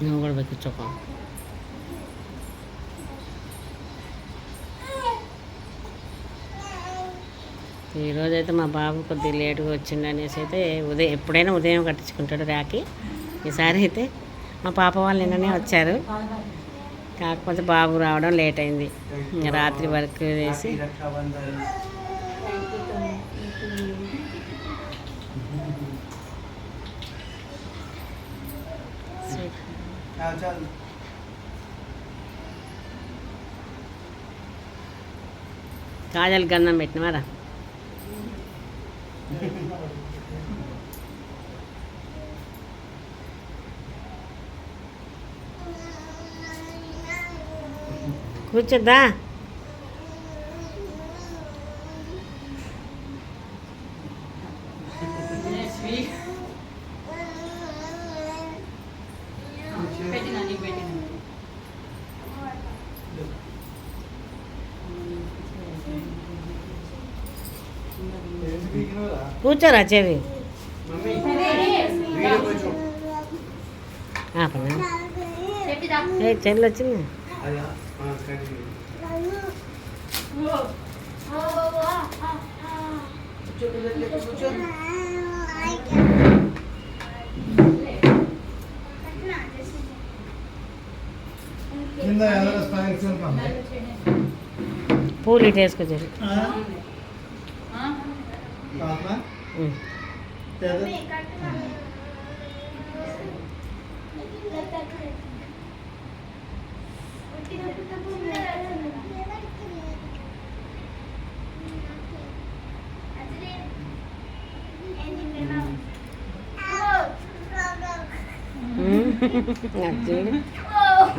నువ్వు కూడా పెట్టించుకో. ఈరోజైతే మా బాబు కొద్దిగా లేటుగా వచ్చిండు అనేసి అయితే ఎప్పుడైనా ఉదయం కట్టించుకుంటాడు రాఖీ. ఈసారి అయితే మా పాప వాళ్ళు నిన్ననే వచ్చారు, కాకపోతే బాబు రావడం లేట్ అయింది. ఇంకా రాత్రి వర్క్ చేసి కాజల్ గంధం పెట్టినవారా? కూర్చోద్దా? కూర్చోరా చెవి చెల్లి వచ్చింది. పూలు ఇటు వేసుకొచ్చారు.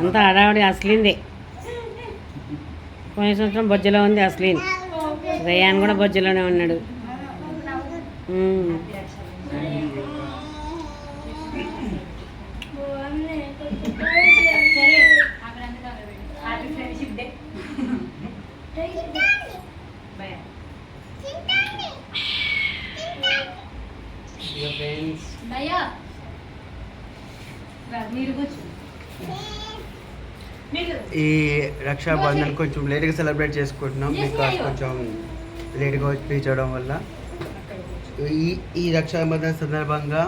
అంతా హడావిడి అసలింది. పోయిన సంవత్సరం బొజ్జలో ఉంది అసలీన్. రయాన్ కూడా బొజ్జలోనే ఉన్నాడు. ఈ రక్షాబంధన్ కొంచెం లేట్గా సెలబ్రేట్ చేసుకుంటున్నాం, బికాస్ కొంచెం లేట్గా రీచ్ అవ్వడం వల్ల. ఈ రక్షాబంధన్ సందర్భంగా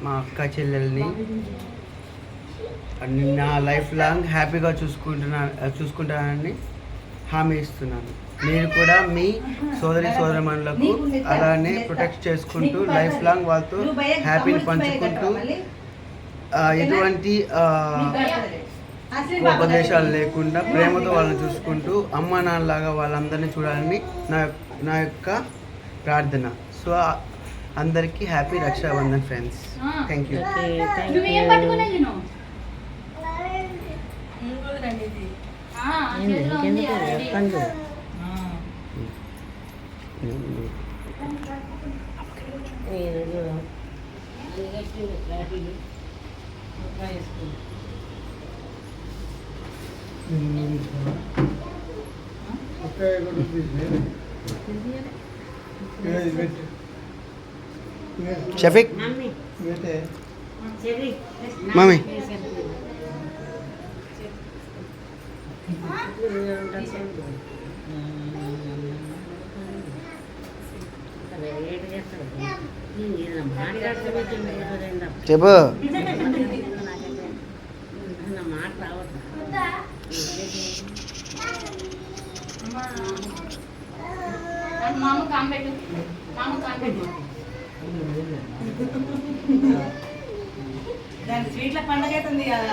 మా అక్క చెల్లెల్ని నా లైఫ్ లాంగ్ హ్యాపీగా చూసుకుంటానని హామీ ఇస్తున్నాను. మీరు కూడా మీ సోదరమణులకు అలానే ప్రొటెక్ట్ చేసుకుంటూ లైఫ్ లాంగ్ వాళ్ళతో హ్యాపీని పంచుకుంటూ ఎటువంటి ఉపదేశాలు లేకుండా ప్రేమతో వాళ్ళని చూసుకుంటూ అమ్మ నాన్నలాగా వాళ్ళందరినీ చూడాలని నా యొక్క ప్రార్థన. సో అందరికీ happy Rakshabandhan friends. Thank you. Shafiq mummy చెప్పు. దాని స్వీట్ల పండుగ అవుతుంది కదా.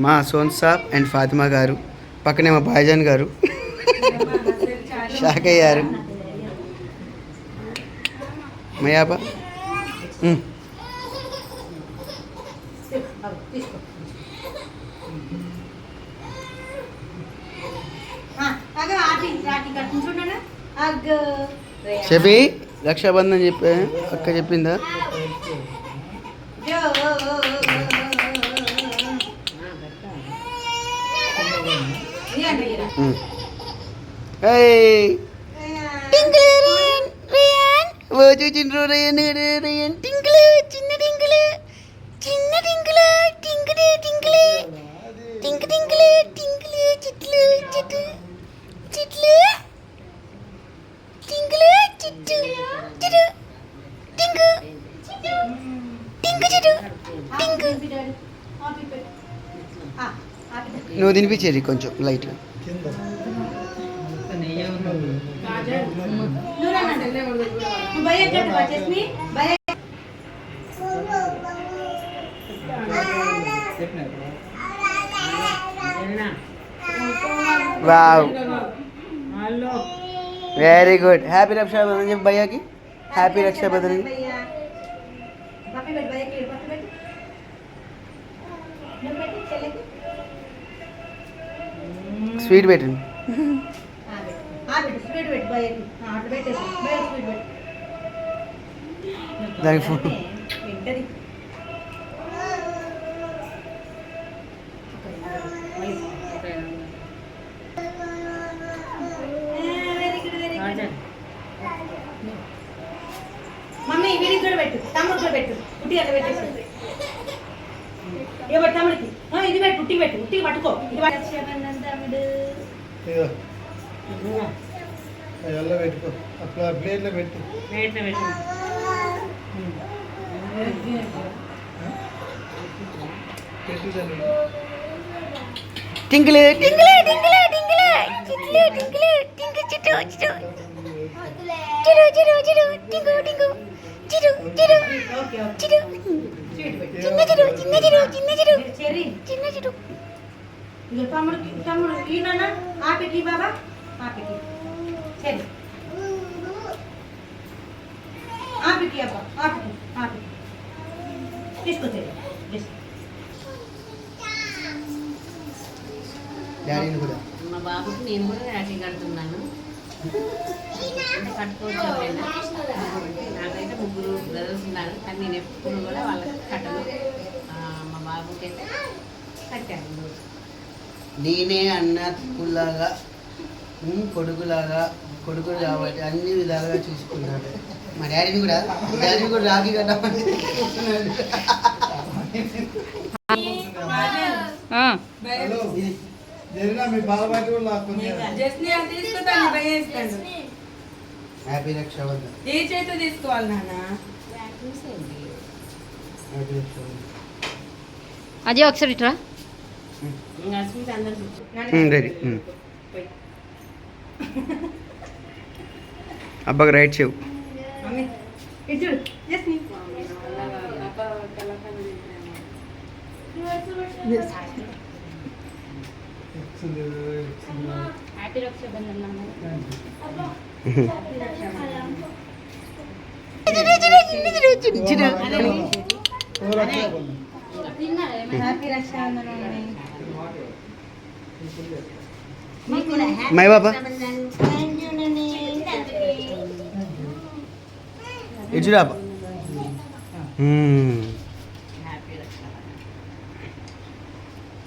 మా సోన్ సాబ్ అండ్ ఫాతిమా గారు, పక్కనే మా భాయిజాన్ గారు షాక్ అయ్యారు. మయాబా చెప్పి రక్షాబంధన్ చెప్పే అక్క చెప్పిందా? చూచిండ్రు రేయన్ రేయన్ టింకులు చిన్న టింకులు చిన్న టింకులు టింకులు టింకులు టింకు టింకులు టింకులు చిట్లు చిట్లు చిట్లు టింకులు చిట్టు చిరు టింకు టింకు చిరు టింకు. నువ్వు తినిపించేది కొంచెం లైట్గా. Wow very good. Happy Rakshabandhan చెప్పి భయ్యాకి. హ్యాపీ రక్షాబంధన్. స్వీట్ పెట్టండి. దానికి ఫోన్ మమ్మీ వీడికి కూడా పెట్టు, తమ్ముడు కూడా పెట్టు. ఉట్టి అట్లా పెట్టేసి ఏ పెట్టు తమ్ముడికి. ఇది పెట్టు, ఉట్టి పెట్టు, ఉట్టి పట్టుకో. ఇది తమ్ముడు పెట్టుకో, అట్లా ప్లేట్లో పెట్టు. ప్లేట్లో పెట్టు. టింకిలే టింకిలే టింకిలే టింకిలే చిట్లే టింకిలే టింకి చిట్టు చిట్టు చిరు చిరు చిరు టింకు టింకు చిరు చిరు చిరు చిన్న చిరు చిన్న చిరు చిన్న చిరు చిన్న చిరు. ఇక తమ్ముడికి తమ్ముడు ఈయన ఆపికి బాబా ఆపికి సరే ఆపికి అబ్బా ఆపికి ఆపికి తీసుకొచ్చేది. డాడీని కూడా మా బాబుకి నేను కూడా రాఖీ కడుతున్నాను. అంటే కట్టుకోవచ్చు ఎవరైనా. నాకైతే 3 బ్రదర్స్ ఉన్నారు, కానీ నేను ఎప్పుడు కూడా వాళ్ళకి కట్టను. మా బాబుకి అయితే కట్టాను. నేనే అన్న తమ్ముళ్ళలాగా కొడుకులు కాబట్టి అన్ని విధాలుగా చూసుకున్నాడు. మా డాడీని కూడా రాఖీ కట్టమని హ్యాపీ రక్షాబంధన్. ఏ చేత తీసుకోవాలి నాన్న? అజయ్ ఒకసారి ఇట్రా. రెడీ. అబ్బాకి రైట్ చెవు. హ్యాపీ రక్షాబంధన్ నాన్న. మై బాబా ఇచ్చురా.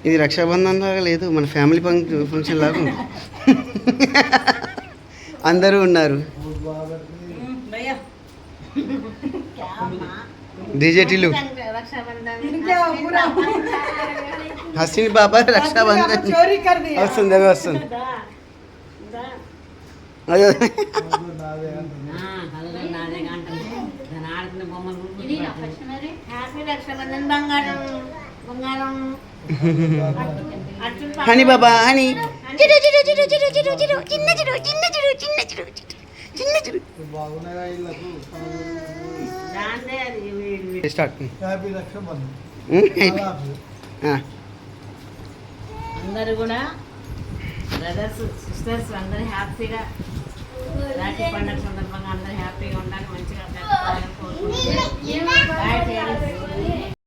ఇది రక్షాబంధన్ లాగా లేదు, మన ఫ్యామిలీ ఫంక్షన్ లాగా ఉంది. అందరూ ఉన్నారు. డీజేటీలు హసీన్ బాబా రక్షాబంధన్ వస్తుంది, అవి వస్తుంది. అయ్యో హనీ బాబా హనీ చిరు చిరు చిరు చిరు చిరు చిరు చిన్న చిరు చిన్న చిరు చిన్న చిరు చిన్న చిరు. స్టార్ట్. అందరూ కూడా బ్రదర్స్ సిస్టర్స్ అందరూ హ్యాపీగా రాఖీ పండుగ సందర్భంగా అందరూ హ్యాపీగా ఉండాలి, మంచిగా